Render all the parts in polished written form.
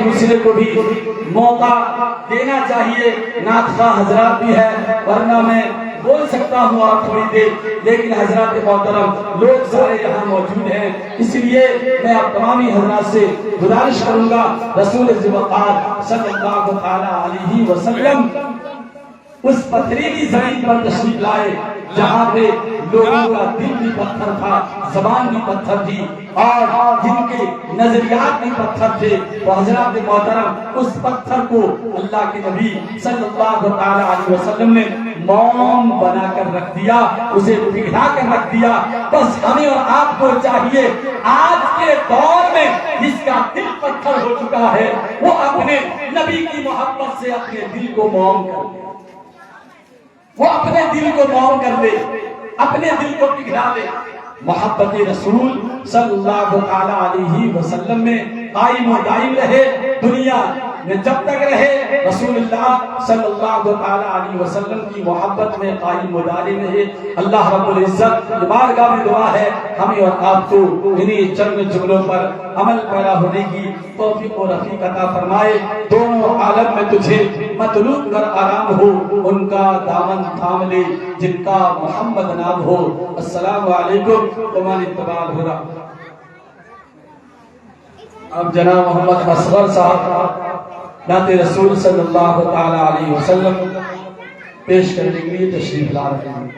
दूसरे को भी मौका देना चाहिए। नाथखा हजरात भी है, वरना मैं बोल सकता हूँ आप थोड़ी देर, लेकिन हजरात मोहतरम लोग सारे यहाँ मौजूद हैं, इसलिए मैं आप तमामी हजरात से गुजारिश करूंगा रसूल ज़िवक़ार सल्लल्लाहु अलैहि वसल्लम उस पथरीली जमीन पर तशरीफ लाए जहाँ पे लोगों का दिल भी पत्थर था, जबान भी पत्थर थी और जिनके नजरियात भी पत्थर थे। तो हजरत मोहतरम उस पत्थर को अल्लाह के नबी सल्लल्लाहु अलैहि वसल्लम ने मौन बनाकर रख दिया, उसे पिघला कर रख दिया। बस हमें और आपको चाहिए आज के दौर में जिसका दिल पत्थर हो चुका है वो अपने नबी की मोहब्बत से अपने दिल को मौन कर दे, वो अपने दिल को मौन कर दे, अपने दिल को पिघला दे। मोहब्बत रसूल सल्लल्लाहु अलैहि वसल्लम में कायम व दायम रहे, दुनिया में जब तक रहे रसूलुल्लाह सल्लल्लाहु अलैहि वसल्लम की मोहब्बत में कायम व दायम रहे। अल्लाह रब्बुल इज्जत की बारगाह में दुआ है हमें और आपको इन्हीं चंद जुमलों पर अमल पैदा होने की तौफीक और रफीक अता फरमाए। दोनों आलम में तुझे मतलूब कर आराम हो, उनका दामन थाम ले जिनका मोहम्मद नाम हो। अस्सलामु अलैकुम व इत्तबाअल हुदा। अब जनाब मोहम्मद असगर साहब नाते रसूल सल्लल्लाहु अलैहि वसल्लम पेश करने के लिए तशरीफ ला रहे हैं।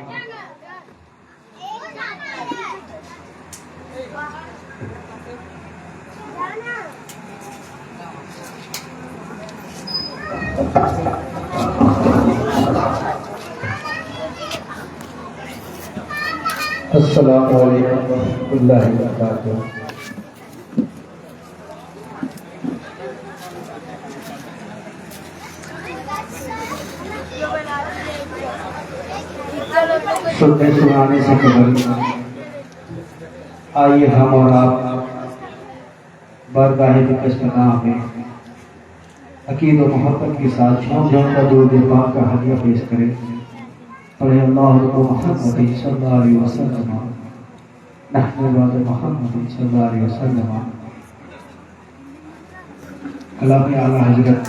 अस्सलामु अलैकुम व रहमतुल्लाहि व बरकातुहू। सुनने सुनाने से कबल आइए हम और आप बारगाह कस्मनाह में अकीद और मोहब्बत के साथ झूम झूम कर दूर पाक का हदिया पेश करें। पढ़े अल्लाहु मुहम्मद सल्लल्लाहु अलैहि वसल्लम नहनु बाद मुहम्मद सल्लल्लाहु अलैहि वसल्लम। कलाम आला हजरत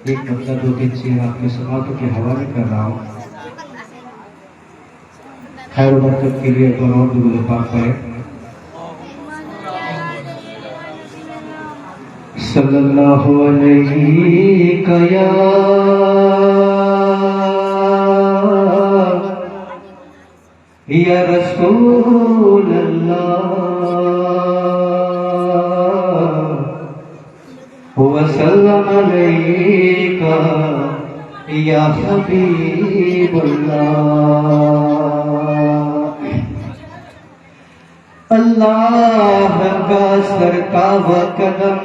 एक मतलब दो तीन शेर आपके समातों के हवाले कर रहा हूँ। खैर बरकत के लिए दोनों दुरूद पाक पढ़े। सल्लल्लाहु अलैहि या रसूल अल्लाह व सल्लम अलैका या हबीबुल्लाह। अल्लाह का सर का व कदम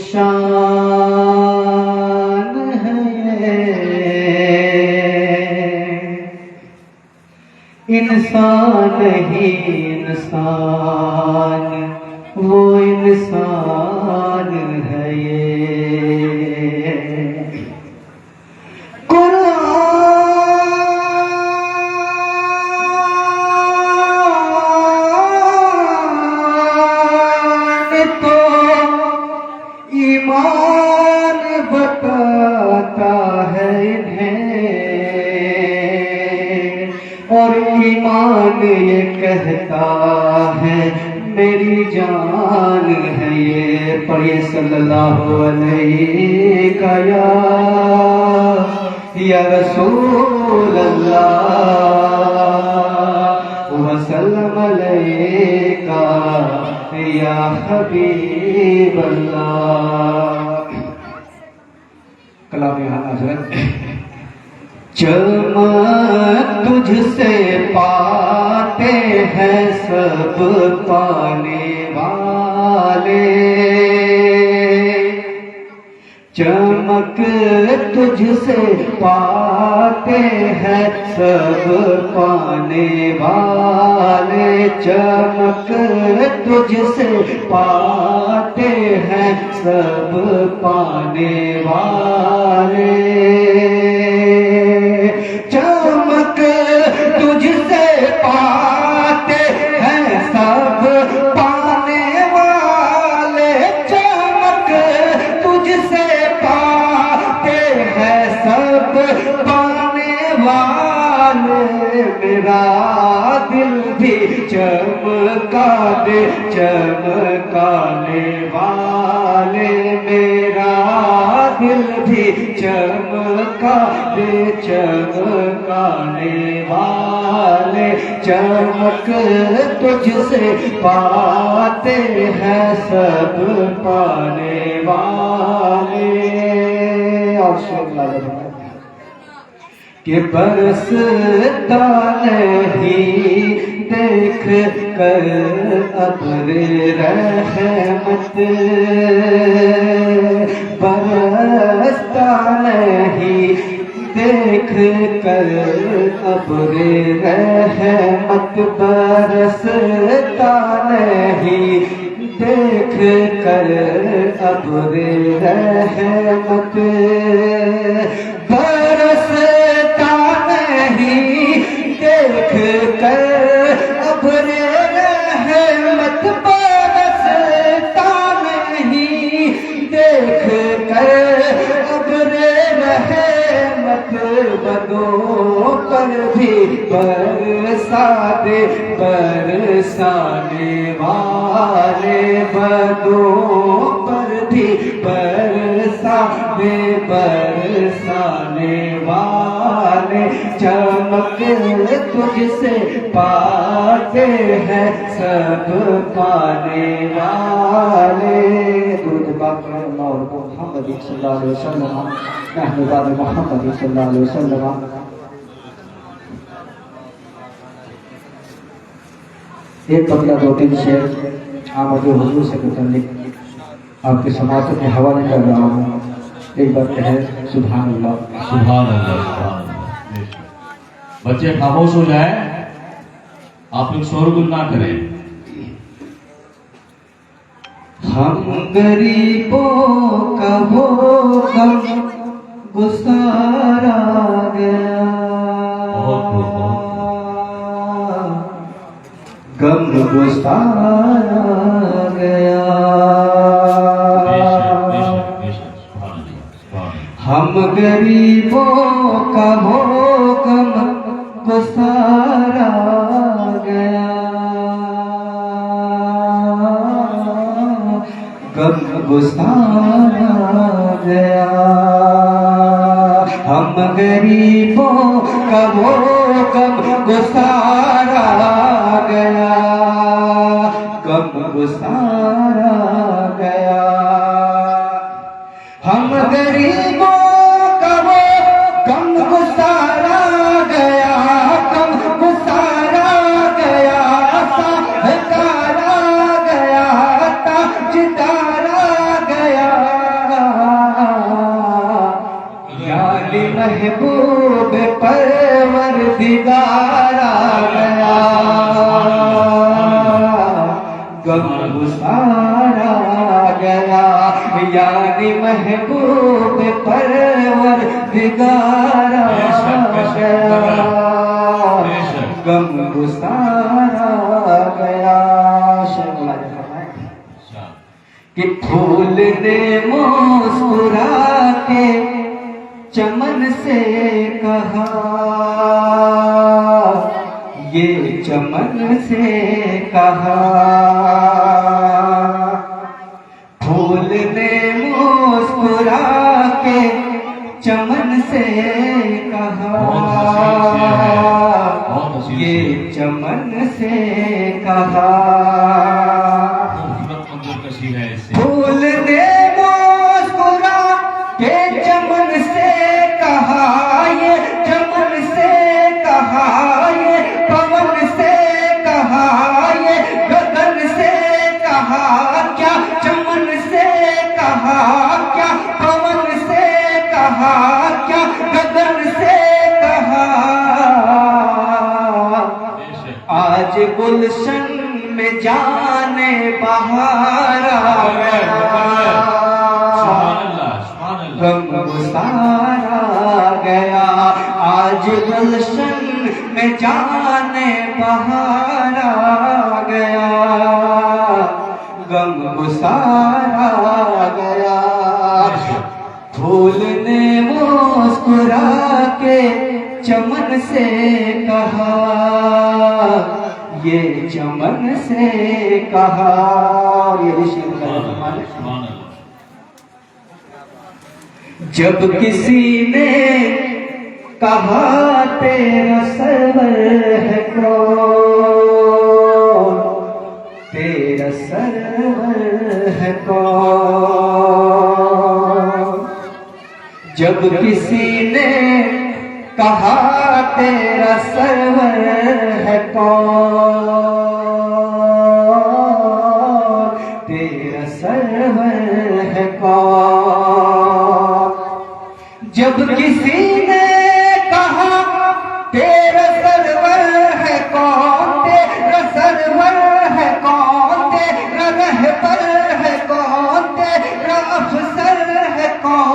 शान है, इंसान ही इंसान वो इंसान है ये। ईमान बताता है इन्हें और ईमान ये कहता है मेरी जान है ये। पढ़िए सल्लल्लाहु अलैहि या रसूल अल्लाह व सल्लम अलैका या हबीब अल्लाह। कलाम हजरत चमक तुझसे पाते हैं सब पाने वाले, चमक तुझसे पाते हैं सब पाने वाले, चमक तुझसे पाते हैं सब पाने वाले, चमक तुझसे पाते हैं सब पाने वाले, चमक पाने वाले मेरा दिल भी चमकाने वाले मेरा दिल भी चमकाने वाले चमक तुझसे पाते हैं सब पाने वाले। और कि बरसता नहीं देख कर अब्रे रहमत, बरसता नहीं देख कर अब्रे रहमत, बरसता नहीं देख कर अब्रे रहमत, बरसता नहीं देख कर अब्रे रहमत, बरसता नहीं देख कर अब्रे रहमत, बदों पर भी बरसा दे बरसाने वाले, बदों पर भी बरसा दे बरसाने वाले, चमक तुझसे पाते हैं सब पाने वाले। दूध पाक मोहम्मद सल्लल्लाहु अलैहि वसल्लम, महमूदाद मोहम्मद सल्लल्लाहु अलैहि वसल्लम। एक कबला 2-3 शेर आमद हुजूर से मुतल्लिक आपके समातों में हवाले कर रहा हूँ। एक बार कहे सुभान अल्लाह, सुभान अल्लाह, सुभान अल्लाह। बच्चे खामोश हो जाए, आप लोग शोरगुल ना करें। हम गरीबों का वो गम गुसारा गया, गम गुसारा गया, हम गरीबों का वो गम गुसारा गया, गम गुसारा गया, हम गरीबों का वो गम गुसारा गया, गम गुसारा गया, हम गरीबों का वो गम गुसारा गया, गम गुसारा गया, साहकारा गया, ताजदारा गया, यानी महबूब परवरदिगारा गया, गम गुसारा गया, यानी महबूब परवरदिगारा गया, गम गुसारा गया। कि फूल ने मुस्कुरा के चमन से कहा, ये चमन से कहा, फूल ने मुस्कुरा के चमन से कहा, ये चमन से कहा, फूल ने मुस्कुरा के चमन से कहा, ये चमन से कहा, ये पवन से कहा, ये गगन से कहा, क्या चमन से कहा, क्या पवन से कहा, क्या गगन से कहा, आज गुलशन में जाने बहार आ गया, गम गुसारा गया, आज गुलशन में जाने बहार आ गया, गम गुसारा गया, फूल ने मुस्कुरा के चमन से कहा, ये चमन से कहा। ये ऋषि जब किसी ने कहा तेरा सरवर है कौन, तेरा सरवर है कौन। जब किसी ने कहा तेरा सरवर है कौन, तेरा सरवर है कौन। जब किसी ने कहा तेरा सरवर है कौन, तेरा सरवर है कौन, तेरा रहबर है कौन, तेरा अफसर है कौन।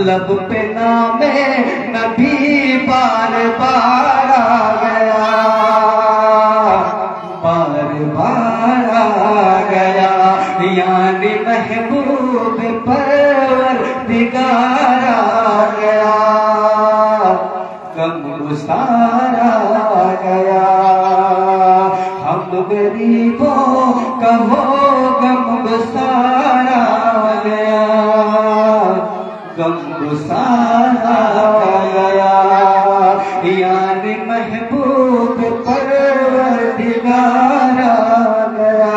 लब पे नामे नबी बार बार आ गया, बार बार आ गया। यानी महबूब परवरदिगार आ गया, गमगुसार आ गया। हम गरीबों का वो गमगुसार आ गया, गमगुसार आ गया। यानी महबूब परवरदिगार आ गया,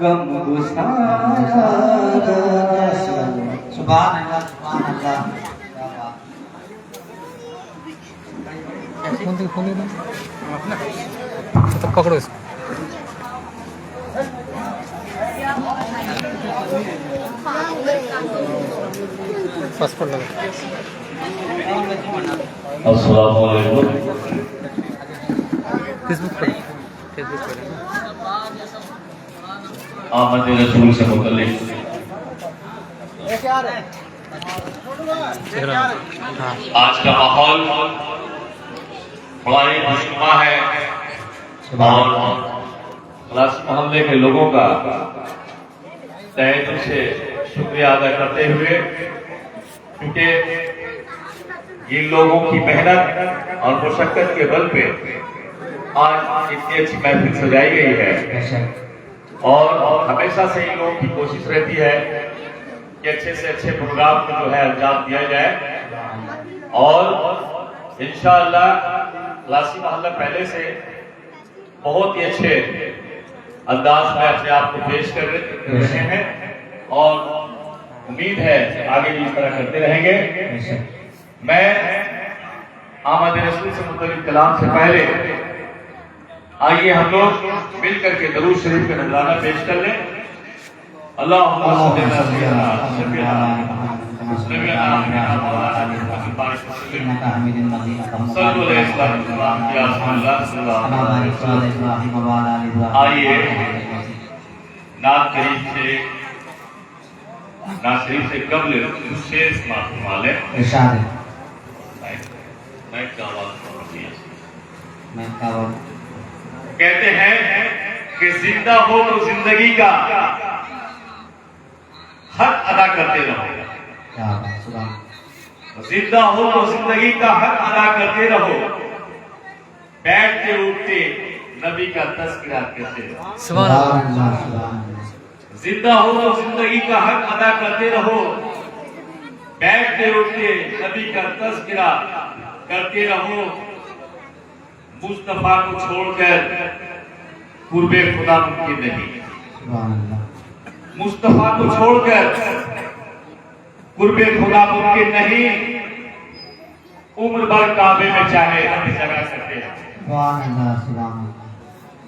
गमगुसार आ गया। सुभान अल्लाह, सुभान अल्लाह। तो पकड़ो इसको। पासपोर्ट लगा। अस्सलाम वालेकुम। फेसबुक पर, फेसबुक पर आमद रसूल से मुतल्लिक हाँ। आज का माहौल बड़ा ही खुशनुमा है और क्लास मोहल्ले के लोगों का तहे दिल से शुक्रिया अदा करते हुए, क्योंकि इन लोगों की मेहनत और मुशक्कत के बल पे आज इतनी अच्छी महफिल सजाई गई है। और हमेशा से इन लोगों की कोशिश रहती है कि अच्छे से अच्छे प्रोग्राम को जो है अंजाम दिया जाए। और इंशाअल्लाह क्लासी मोहल्ला पहले से बहुत ही अच्छे अंदाज में अपने आप को पेश कर रहे हैं और उम्मीद है आगे भी इस तरह करते रहेंगे। मैं आमद रसूल से मुतल्लिक कलाम से पहले आइए हम लोग मिल करके दरूद शरीफ का नजराना पेश कर लें। अल्लाहुम्मा सल्ली अला सय्यिदना आइए नात शरीफ से कबल शेष माफी वाले कहते हैं कि जिंदा हो तो जिंदगी का हक अदा करते रहो, जिंदा हो तो जिंदगी का हक अदा करते रहो, बैठते उठते नबी का तज़किरा करते रहो। जिंदा हो तो जिंदगी का हक अदा करते रहो, बैठते उठते नबी का तज़किरा करते रहो। मुस्तफा को छोड़कर कुर्बे खुदा मुमकिन नहीं, मुस्तफा को छोड़कर कुर्बे खुदा मुमकिन नहीं। उम्र भर काबे में चाहे रत जगा करते रहो,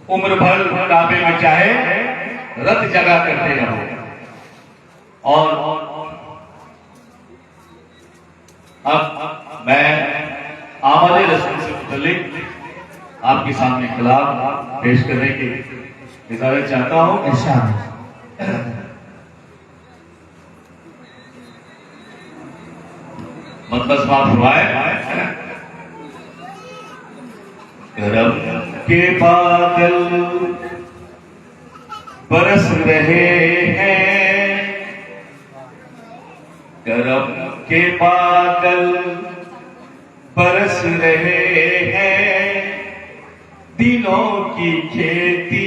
उम्र भर काबे में चाहे रत जगा करते रहो। और अब मैं आमद रसूल से मुतल्लिक आपके सामने कलाम पेश करने की इजाजत चाहता हूँ। मतलब फरमाए, करम के बादल बरस रहे हैं, के बादल बरस रहे हैं, दिलों की खेती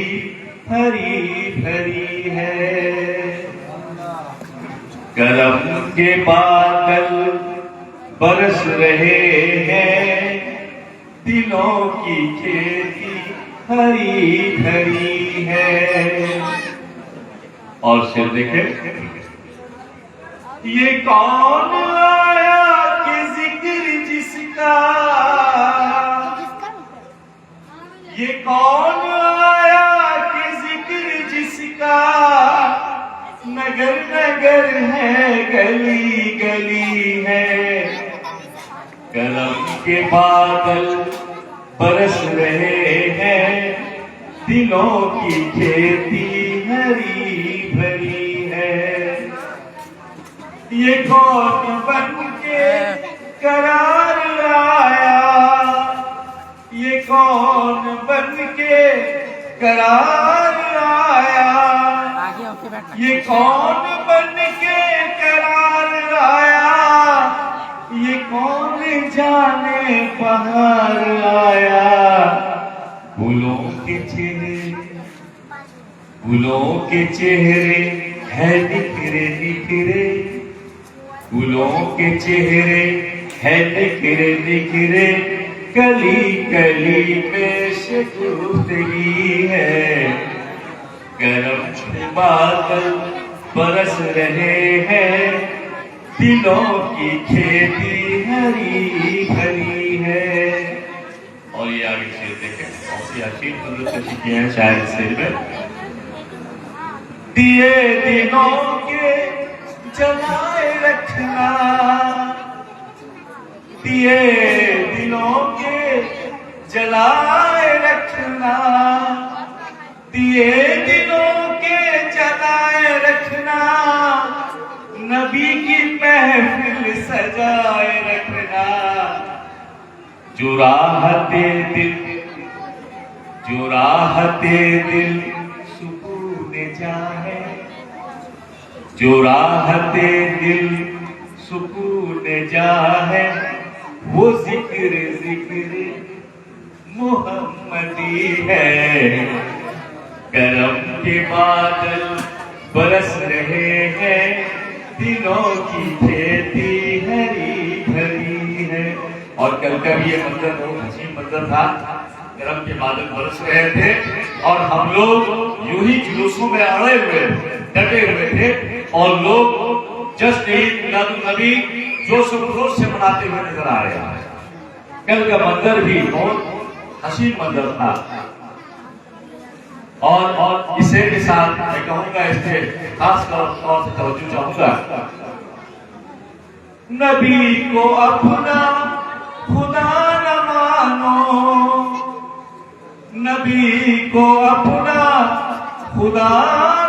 हरी भरी है। करम के बादल बरस रहे हैं, दिलों की खेती हरी भरी है। और शेर देखे, ये कौन आया कि जिक्र जिसका, ये कौन आया कि जिक्र जिसका, नगर नगर है गली गली है। करम के बादल बरस रहे हैं, दिलों की खेती हरी भरी है। ये कौन बन के करार आया, ये कौन बन के करार आया, ये कौन बन के करार आया, ये कौन जाने बाहर आया। फूलों के चेहरे, फूलों के चेहरे है निखरे निखरे, फूलों के चेहरे है निखरे निखरे, कली कली में शगुफ्तगी है। करम के बादल बरस रहे हैं, दिलों की खेती हरी भरी है। और ये आगे शेर देखें, यासीन हजरत से सीखे हैं शायद शेर में, दिए दिलों के जलाए रखना, दिए दिलों के जलाए रखना, दिए दिलों के जलाए रखना, नबी की महफिल सजाए रखना। जो राहते दिल, जो राहते दिल सुकून जाए, जो राहते दिल सुकून जाए, वो जिक्र जिक्र मुहम्मदी है। करम के बादल बरस रहे हैं, दिलों की खेती हरी भरी है। और कल का भी ये मंजर बहुत हसीन मंजर था, करम के बादल बरस रहे थे और हम लोग यूं ही जुलूसों में अड़े हुए डटे हुए थे और लोग जश्न ईद मिलादुन नबी जोश और खरोश से मनाते हुए नजर आ रहे हैं। कल का मंजर भी बहुत हसीन मंजर था। और इसे के साथ मैं कहूंगा, इससे खास तौर से तवज्जो चाहूंगा, नबी को अपना खुदा न मानो, नबी को अपना खुदा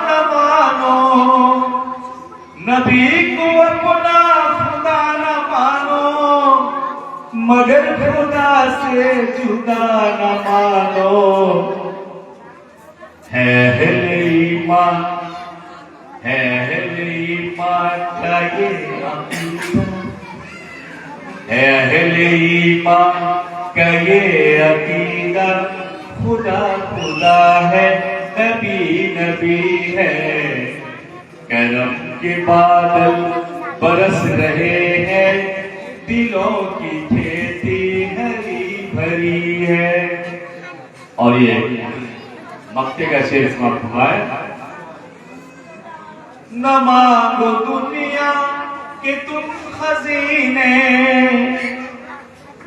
न मानो, नबी को अपना खुदा न मानो, मगर खुदा से जुदा न मानो। है ईमान, है ईमान का ये अकीदा, है ईमान का ये अकीदा, खुदा खुदा है नबी नबी है। करम के बादल बरस रहे हैं, दिलों की खेती हरी भरी है। और ये मक्के का शेर समाप्त हुआ है। न मांगो दुनिया के तुम खजीने,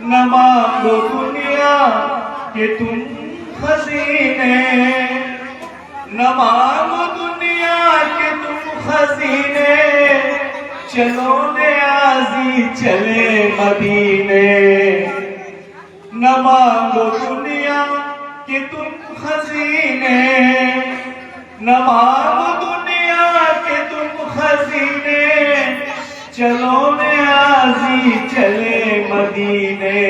न मांगो दुनिया के तुम खजीने, न मांगो दुनिया के तुम खजीने, चलो नियाज़ी चले मदीने। न मांगो दुनिया के तुम खजीने, न मांगो दुनिया के तुम खजीने, चलो नियाज़ी चले मदीने।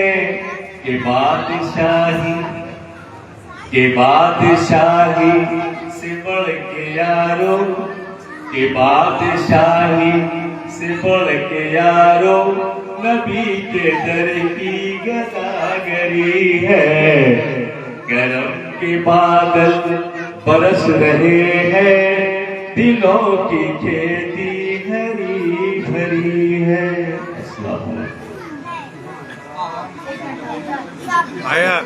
के बादशाही, के बादशाही से बढ़ के यारो, कि बादशाही से बढ़ के यारो नबी के दर की गदागरी है। गरम के बादल बरस रहे हैं, दिलों की खेती हरी भरी है। अस्सलाम वालेकुम। आया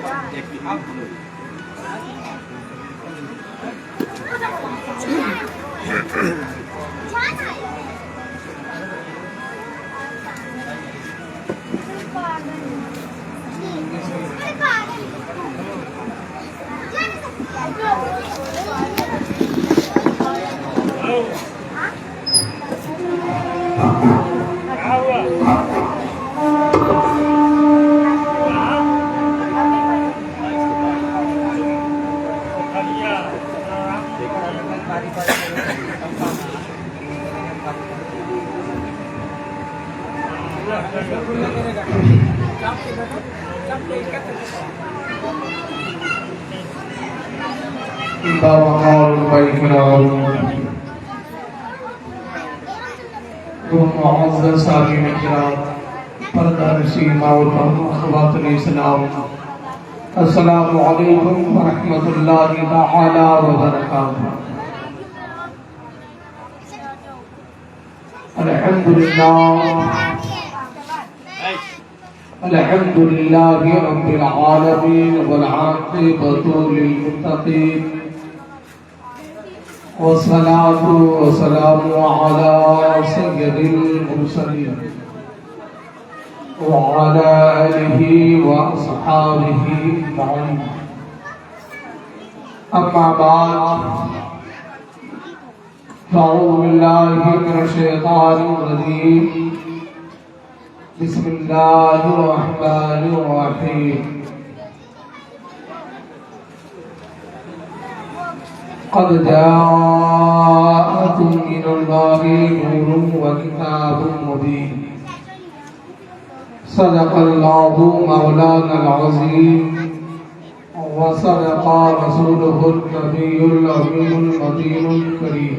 अस्सलामु अलैकुम व रहमतुल्लाहि तआला व बरकातुहू। अल्हम्दुलिल्लाहि रब्बिल आलमीन वल आक़िबतु लिल मुत्तक़ीन वस्सलातु वस्सलामु अला सय्यिदिल मुरसलीन वअला आलिहि व अस्हाबिहि अजमईन। अम्मा बाद अऊज़ु बिल्लाहि मिनश शैतानिर रजीम। बिस्मिल्लाहिर रहमानिर रहीम। क़द जाअकुम मिनल्लाहि नूरुन व किताबुम मुबीन। सदक़ल्लाहु मौलानल अज़ीम व सदक़ा रसूलुहुन नबियुल अमीनुल मतीनुल करीम।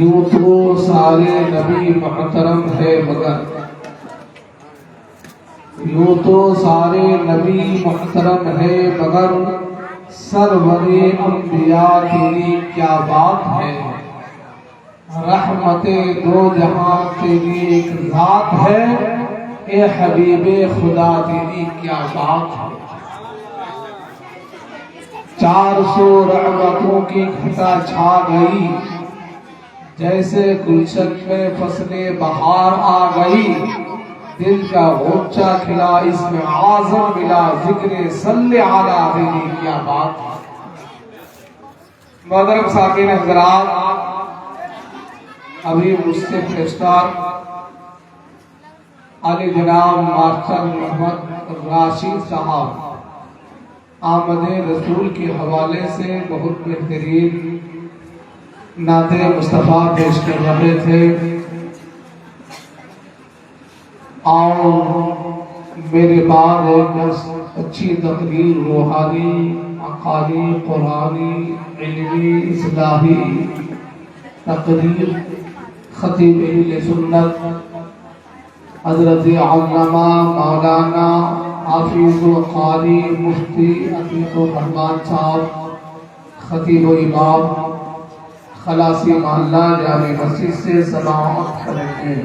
यूं तो सारे नबी मुहतरम है मगर सरवरे अंबिया तेरी क्या बात है। रहमते दो जहां तेरी एक जात है। ए हबीबे खुदा तेरी क्या बात है। 400 रहमतों की घटा छा गई, जैसे गुलशन में फसले बहार आ गई। दिल का ऊंचा खिला इसमें आजम मिला, जिक्र सल्ले आला तेरी क्या बात है। मोहतरम साकिन हज़रात, अभी मुझसे पेशकार आले जनाब मार्शल मोहम्मद राशिद साहब आमदे रसूल के हवाले से बहुत बेहतरीन नाते मुस्तफ़ा पेश कर रहे थे। और मेरे बाद एक अच्छी तकरीर रूहानी, अक़ादी, कुरानी, इल्मी, इस्लाही तकरीर खतीब अहले सुन्नत हज़रत अल्लामा मौलाना हाफिज़ क़ारी मुफ्ती अतीक़ुर रहमान साहब खतीब इमाम खलासी मोहल्ला जामे मस्जिद से समाअत करेंगे।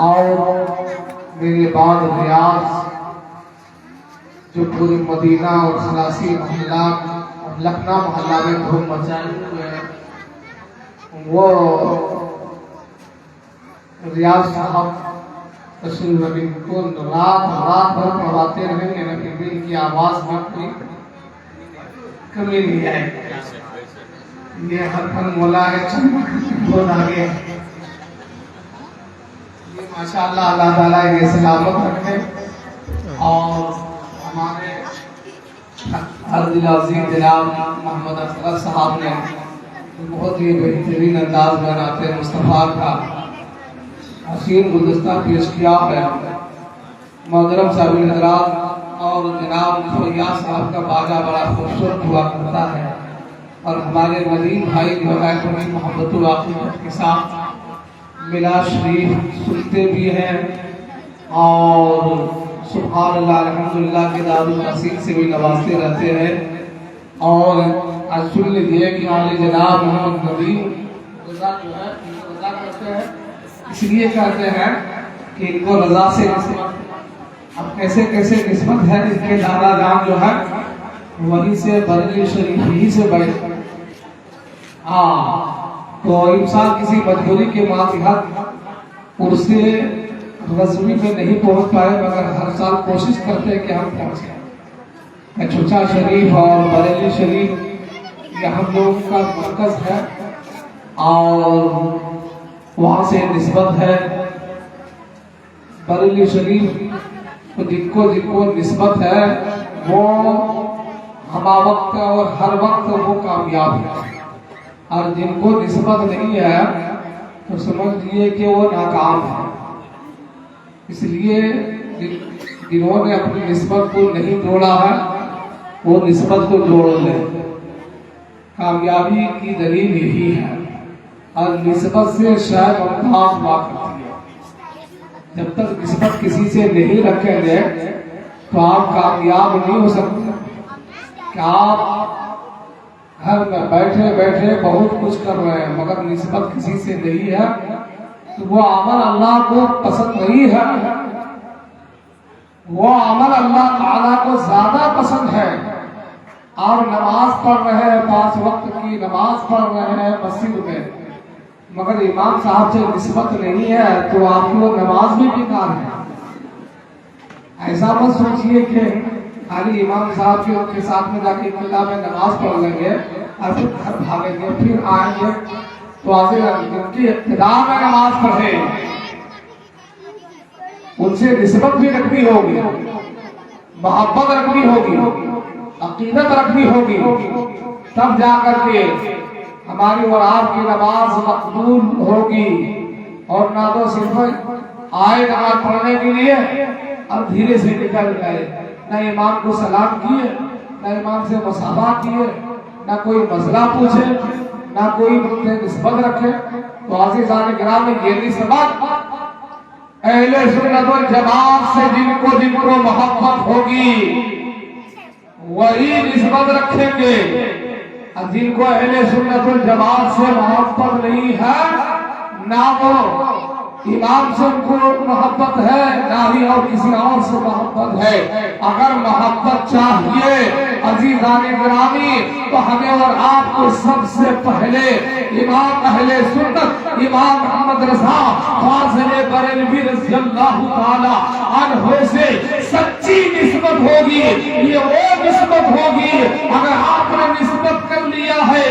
और मेरे बाद रियाज जो पूरे मदीना और खलासी मोहल्ला लखना मोहल्ला में धूम मचाए हुए हैं, वो रियाज साहब तशरीफ रखी को रात भर पढ़ाते रहेंगे ना, फिर भी इनकी आवाज में कोई कमी नहीं आएगी। ये हर फन मोला है, चमक बहुत आगे। ये माशाअल्लाह अल्लाह ताला इन्हें सलामत रखे। और हमारे हर दिल अजीज जनाब मोहम्मद असगर साहब ने बहुत ही बेहतरीन अंदाज में नाते मुस्तफ़ा का हसीन गुलदस्ता पेश किया है। मोहतरम साहब हजरात और जनाब फैयाज साहब का बाजा बड़ा खूबसूरत हुआ करता है और हमारे नदीम भाई जो है बड़ी मोहब्बत वाक़ियत के साथ मिला शरीफ सुनते भी हैं और सुभान अल्लाह अल्हम्दुलिल्लाह के दारुल तहसीन से भी नवाजते रहते हैं। और आज सुन लीजिए कि आले जनाब मोहम्मद नबी रज़ा जो है इनको रज़ा करते हैं, इसलिए कहते हैं कि इनको रज़ा से निस्बत। अब कैसे कैसे निस्बत है, इनके दादा जान जो है वहीं से बरेली शरीफ ही से बैठ तो इंसान किसी मजबूरी के मातहत उर्से रज़वी में नहीं पहुंच पाए, मगर हर साल कोशिश करते हैं कि हम पहुंचे। छुचा शरीफ और बरेली शरीफ ये हम लोगों का मरकज है और वहाँ से निस्बत है। बरेली शरीफ तो जिनको निस्बत है वो हमा वक्त और हर वक्त वो कामयाब है, और जिनको निस्बत नहीं है तो समझ लिए कि वो नाकाम है। इसलिए जिन्होंने अपनी निस्बत को नहीं जोड़ा है वो निस्बत को जोड़ ले। कामयाबी की दलील यही है, और निस्बत से शायद मुमताज हुआ करती है। जब तक निस्बत किसी से नहीं रखेंगे तो आप कामयाब नहीं हो सकते। क्या आप घर में बैठे बैठे बहुत कुछ कर रहे हैं मगर निस्बत किसी से नहीं है तो वो अमल अल्लाह को पसंद नहीं है, वो अमल अल्लाह ताला को ज्यादा पसंद है। और नमाज पढ़ रहे हैं, 5 वक्त की नमाज पढ़ रहे हैं मस्जिद में, मगर इमाम साहब से निस्बत नहीं है तो आपकी वो नमाज भी बेकार है। ऐसा मत सोचिए कि खाली इमाम साहब के साथ में जाके किला में नमाज पढ़ लेंगे और फिर घर भागेंगे, फिर आएंगे तो आगे उनकी इब्तिदा में नमाज पढ़े, उनसे निस्बत भी रखनी होगी, मोहब्बत रखनी होगी, अकीदत रखनी होगी, तब जाकर के हमारी और आपकी नमाज मकबूल होगी। और ना तो सिर्फ आए नमाज पढ़ने के लिए और धीरे से निकल गए, न इमाम को सलाम किए, न इमाम से मुसाफा किए, न कोई मसला पूछे, न कोई निस्बत रखे। तो आज़ीज़ान गिराम में ये निस्बत अहले सुन्नत वल जमात से जिनको मोहब्बत होगी वही निस्बत रखेंगे, और जिनको अहले सुन्नत वल जमात से मोहब्बत नहीं है, ना वो इमाम से उनको मोहब्बत है ना ही और किसी और से मोहब्बत है। अगर मोहब्बत चाहिए अजीज़ान गिरामी तो हमें और आपको सबसे पहले इमाम अहले सुन्नत इमाम मोहम्मद रज़ा फ़ाज़िल बरेलवी रज़ियल्लाहु ताला अन्हु से सच्ची निस्बत होगी। ये वो निस्बत होगी अगर आपने निस्बत कर लिया है,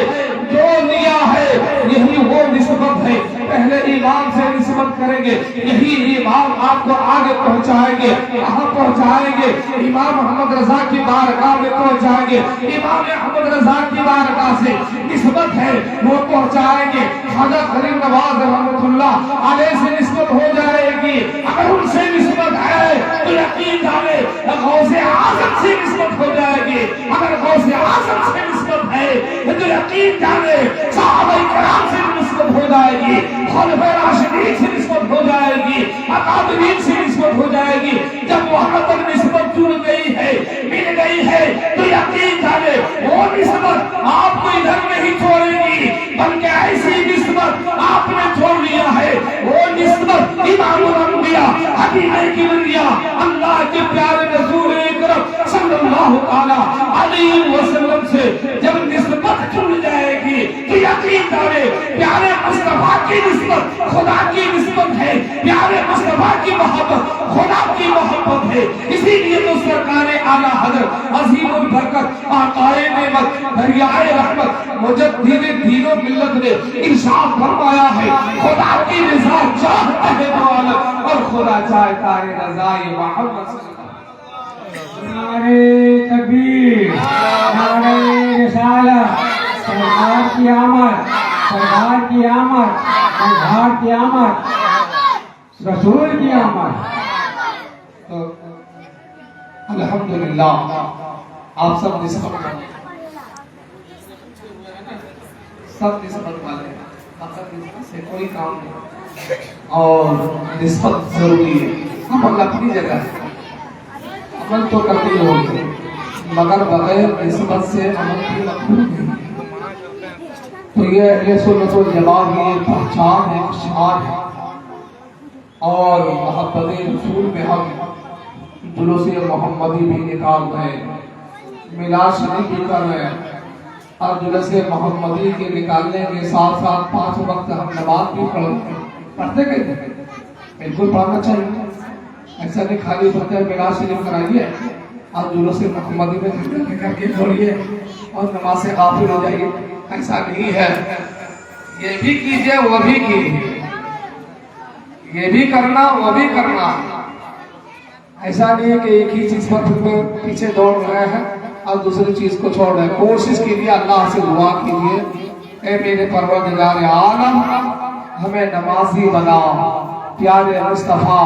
जो लिया है, यही वो निस्बत है। पहले इमाम से निस्बत करेंगे, यही इमाम आपको आगे पहुंचाएंगे। कहाँ पहुंचाएंगे? इमाम मोहम्मद रज़ा की बारगाह में पहुंचाएंगे। इमाम मोहम्मद रज़ा की बारगाह से निस्बत है वो पहुंचाएंगे। हज़रत गरीब नवाज रहमतुल्लाह अलैह से निस्बत हो जाएगी। अगर उनसे निस्बत है तो यकीन जाने गौसे आज़म से निस्बत हो जाएगी। अगर गौसे आज़म से निस्बत है तो यकीन जाने सहाबाए किराम से निस्बत हो जाएगी, खुलफाए राशिदीन से निस्बत हो जाएगी, अकादमीन से निस्बत हो जाएगी। जब वहां तक निस्बत जुड़ गई है, मिल गई है, तो यकीन जाने वो निस्बत आपको इधर नहीं छोड़ेगी, बल्कि ऐसी निस्बत आपने छोड़ लिया है वो निस्बत इमामुल अंबिया हबीबे किबरिया अल्लाह के प्यारे रसूल अकरम सल्लल्लाहु अलैहि वसल्लम से जब निस्बत जुड़ जाएगी तो यकीन जाने प्यारे मुस्तफा की निस्बत खुदा की निस्बत है, प्यारे मुस्तफा की मोहब्बत खुदा की मोहब्बत है। इसीलिए तो सरकारे आला हज़रत अज़ीमुल बरकत आकाए नेमत दरियाए रहमत मुजद्दिद दीनो मिल्लत ने इरशाद फरमाया है, खुदा की रज़ा चाहता है तो आलम और खुदा चाहता है रज़ाए मोहम्मद। नारे तकबीर, नारे रिसालत, सरकार की आमद, सरकार की आमद, सरकार की आमद, रसूल की आमद। तो अल्हम्दुलिल्लाह आप सब निस्बत वाले हैं, फकत निस्बत से कोई काम नहीं और निस्बत जरूरी है। अमल अपनी जगह है, अमल तो करनी होगी मगर बगैर निस्बत से अमल की मकबूल नहीं। तो ये सुन्नतुल जमात की पहचान है, शान है। और मोहब्बत रसूल में हम जुलूस मोहम्मदी भी निकाल रहे हैं, मिलाद शरीफ भी कर रहे हैं और जुलूस मोहम्मदी के निकालने के साथ साथ 5 वक्त हम नमाज भी पढ़ते गए। बिल्कुल पढ़ना चाहिए, ऐसा नहीं खाली पढ़ते मिलाद शरीफ कराइए और जुलूस मोहम्मदी में करके छोड़िए और नमाज से गाफिल हो जाइए, ऐसा नहीं है। ये भी कीजिए वो भी कीजिए, ये भी करना वो भी करना। ऐसा नहीं है कि एक ही चीज पर पीछे दौड़ रहे हैं और दूसरी चीज को छोड़ रहे हैं। कोशिश कीजिए, अल्लाह से दुआ कीजिए, ऐ मेरे परवरदिगार आलम हमें नमाजी बनाओ, प्यारे मुस्तफा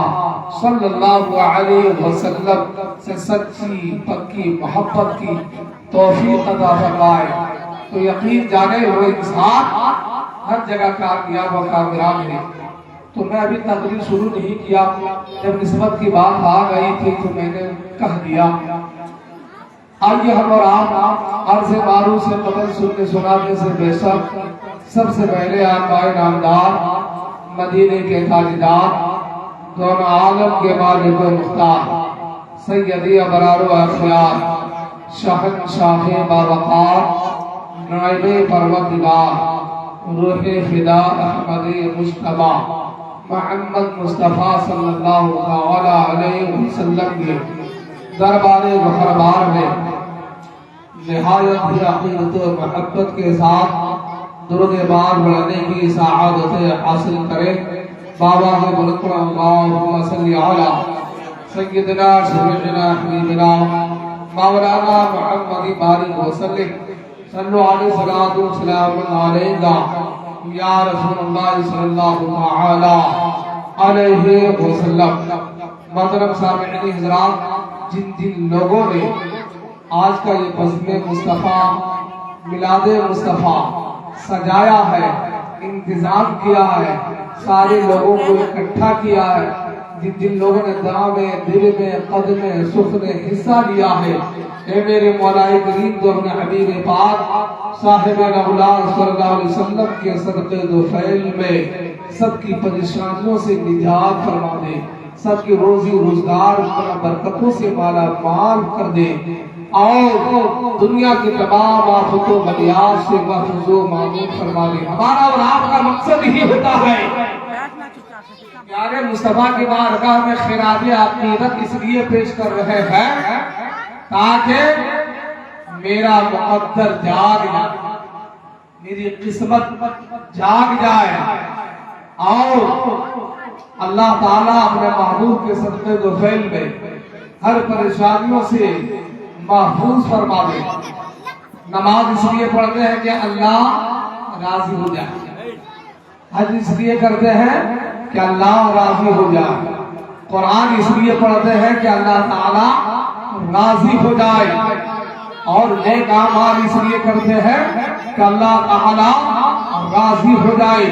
सल्लल्लाहु अलैहि वसल्लम से सच्ची पक्की मोहब्बत की तौफीक अता फरमाए। तो यकीन जाने हुए इंसान हर जगह कामयाब और कामयाब है। तो मैं अभी तकरीर शुरू नहीं किया, जब निस्बत की बात आ गई थी तो मैंने कह दिया। आइए हम और आप अर्ज़ मारूफ से कबल सुनने सुनाने से बेशक सबसे पहले आकाए नामदार मदीने के ताजदार दोनों आलम के मालिक व मुख्तार सैयदी अबरार व अखयार शहंशाह बावकार नाइबे परवरदिगार रूहे फिदा अहमद मुश्तबा मोहम्मद मुस्तफ़ा सल्लल्लाहु अलैहि वसल्लम के दरबारे मुहरबार में निहायत ही अक़ीदत और मोहब्बत के साथ दुरूद बार बढ़ाने की सआदत हासिल करें। बाबा के बुलंद अल्लाहुम्मा सल्ली अला सय्यिदना शफीअना हबीबना मौलाना मुहम्मद बारिक वसल्लम सल्लु अलैहि सलातु सलाम अलैका या रसूलुल्लाह सल्लल्लाहु तआला अलैहि वसल्लम। मोहतरम सामईन हज़रात, जिन जिन लोगों ने आज का ये बज़्म मुस्तफ़ा मिलादे मुस्तफ़ा सजाया है, इंतजाम किया है, सारे लोगों को इकट्ठा किया है, जिन जिन लोगों ने दाम में दिल में कद में सुख में हिस्सा लिया है, ए मेरे मौलाए करीम तो अपने हबीब पाक साहिब औलाद सल्लल्लाहु अलैहि वसल्लम के सदक़े दो फैल में सबकी परेशानियों से निजात फरमा दे, सबकी रोजी रोजगार बरकतों से माला माल कर दे और दुनिया की तमाम आफतों बलियात से महफूज़ मामून फरमा दे। हमारा और आपका मकसद ही होता है प्यारे मुस्तफा की बारगाह में खिराबे अक़ीदत इसलिए पेश कर रहे हैं ताकि मेरा मुक़द्दर जाग जाए, मेरी किस्मत जाग जाए और अल्लाह ताला अपने महबूब के सदक़े ज़ुफ़ैल में हर परेशानियों से महफूज फरमा दे। नमाज इसलिए पढ़ते हैं कि अल्लाह राजी हो जाए, हज इसलिए करते हैं कि अल्लाह राजी हो जाए, कुरान इसलिए पढ़ते हैं कि अल्लाह ताला राजी हो जाए और नेक अमाल इसलिए करते हैं कि अल्लाह ताला राजी हो जाए,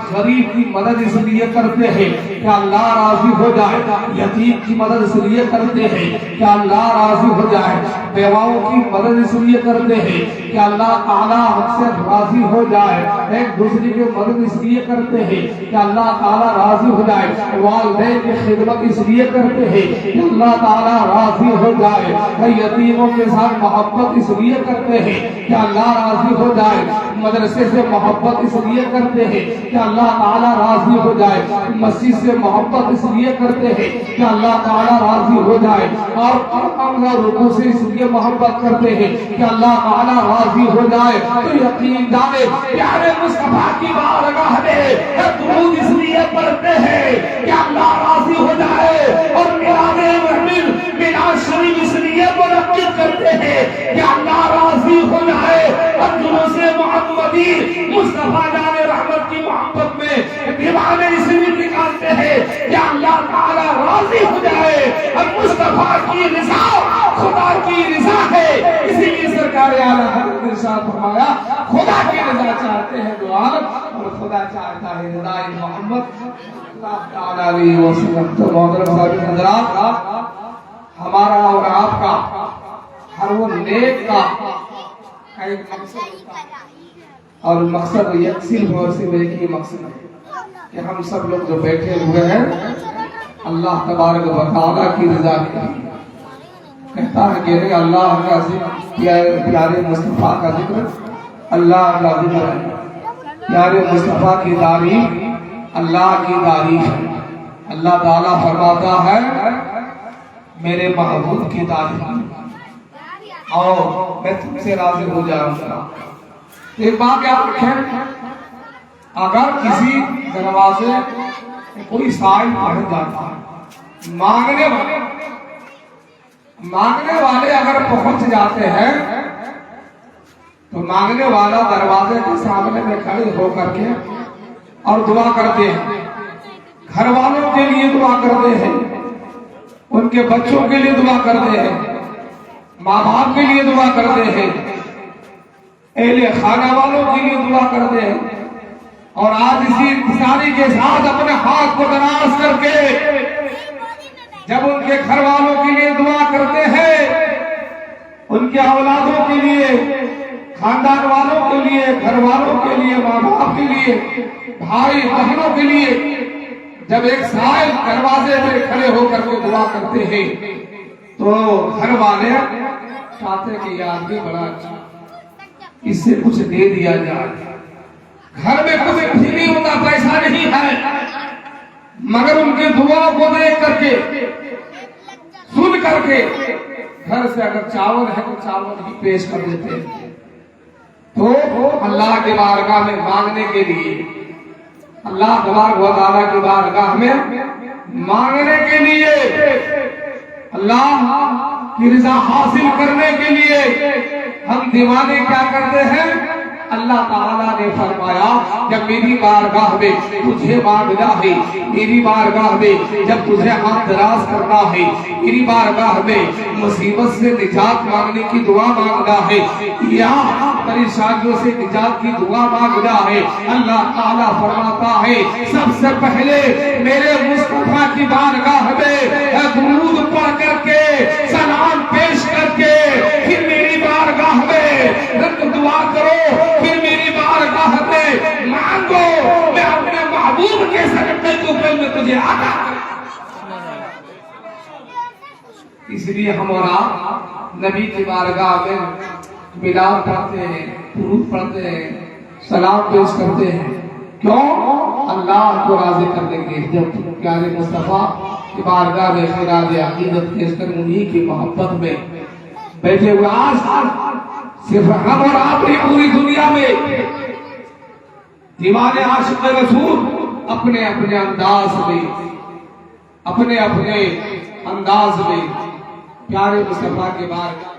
गरीब की मदद इसलिए करते हैं कि अल्लाह राजी हो जाए, यतीम की मदद इसलिए करते हैं कि अल्लाह राजी हो जाए, बेवाओं की मदद इसलिए करते हैं कि अल्लाह ताला हमसे राजी हो जाए, एक दूसरे की मदद इसलिए करते हैं कि अल्लाह ताला राजी हो जाए, वालिदैन की खिदमत इसलिए करते हैं कि अल्लाह ताला राजी हो जाए, यतीमों के साथ मोहब्बत इसलिए करते हैं कि अल्लाह राजी हो जाए, मदरसे से मोहब्बत इसलिए करते हैं कि अल्लाह ताला राजी हो जाए, मस्जिद से मोहब्बत इसलिए करते हैं कि अल्लाह ताला राजी हो जाए और रुकू से इसलिए मोहब्बत करते हैं कि अल्लाह ताला राजी हो जाए। तो यकीन जाने प्यारे मुस्तफा की बारगाह में दुरूद इसलिए पढ़ते हैं कि अल्लाह राजी हो जाए और मिलाद शरीफ इसलिए मुनक्किद करते हैं कि अल्लाह राजी हो जाए और जुलूस दुआ में इसलिए निकालते हैं कि अल्लाह ताला राजी हो जाए। अब मुस्तफा की रिजा खुदा की रिजा है, इसीलिए सरकार आला हज़रत ने इरशाद फरमाया खुदा की रिजा चाहते हैं दो आलम, और खुदा चाहता है रिजा मोहम्मद सल्लल्लाहु अलैहि वसल्लम। तो मोहतरम साहिब हज़रात, हमारा और आपका हर वो नेक का एक मकसद होता है, और मकसद ये सिर्फ और सिर्फ एक ही मकसद है कि हम सब लोग जो बैठे हुए हैं अल्लाह तबारक व तआला की रजा के लिए। कहता है कि अल्लाह का जिक्र, प्यारे मुस्तफा का जिक्र अल्लाह का जिक्र है, प्यारे मुस्तफा की तारीफ अल्लाह की तारीफ है। अल्लाह ताला फरमाता है मेरे महबूब की तारीफ और मैं तुमसे राजी हो जाऊंगा। एक बात याद रखें, अगर किसी दरवाजे कोई साइल पहुंच जाता है, मांगने वाले अगर पहुंच जाते हैं तो मांगने वाला दरवाजे के सामने में खड़े होकर के और दुआ करते हैं, घर वालों के लिए दुआ करते हैं, उनके बच्चों के लिए दुआ करते हैं, माँ बाप के लिए दुआ करते हैं, अहले खाना वालों के लिए दुआ करते हैं। और आज इसी इंतजारी के साथ अपने हाथ को दराज करके जब उनके घर वालों के लिए दुआ करते हैं, उनके औलादों के लिए, खानदान वालों के लिए, घर वालों के लिए, माँ बाप के लिए, भाई बहनों के लिए, जब एक साइल दरवाजे में खड़े होकर के दुआ करते हैं तो घर वाले चाहते कि यार भी बड़ा अच्छा, इससे कुछ दे दिया जाए। घर में कुछ भी नहीं होता, पैसा नहीं है, मगर उनके दुआ को देख करके, सुन करके घर से अगर चावल है तो चावल ही पेश कर देते हैं। तो अल्लाह के बारगाह में मांगने के लिए, अल्लाह तबारक व तआला की बारगाह में मांगने के लिए, अल्लाह की रज़ा हासिल करने के लिए हम दीवाने क्या करते हैं? अल्लाह ताला ने फरमाया जब मेरी बारगाह में तुझे मांगना है, मेरी बारगाह में जब तुझे हाथ दराज करना है, मेरी बारगाह में मुसीबत से निजात मांगने की दुआ मांगना है या परेशानियों से निजात की दुआ मांगना है, अल्लाह ताला फरमाता है सबसे पहले मेरे मुस्तफा की बारगाह में दुरूद पढ़ करके, सलाम पेश करके, फिर मेरी बारगाह में दुआ करो, फिर मेरी बारगाह में मांगो, मैं अपने महबूब के सदक़े में तुझे आता। इसलिए हम और आप नबी की बारगाह में मिलाद पढ़ते हैं, दुरूद पढ़ते हैं, सलाम पेश करते हैं। क्यों? अल्लाह को राजी करने के लिए। जब प्यारे मुस्तफा की बारगाह में खिराज अकीदत पेश कर उन्हीं की मोहब्बत में बैठे हुए, आज सिर्फ हम और आप नहीं, पूरी दुनिया में दीवाने आशिक़ रसूल अपने अपने अंदाज में, अपने अपने अंदाज में प्यारे मुस्तफा के बारगाह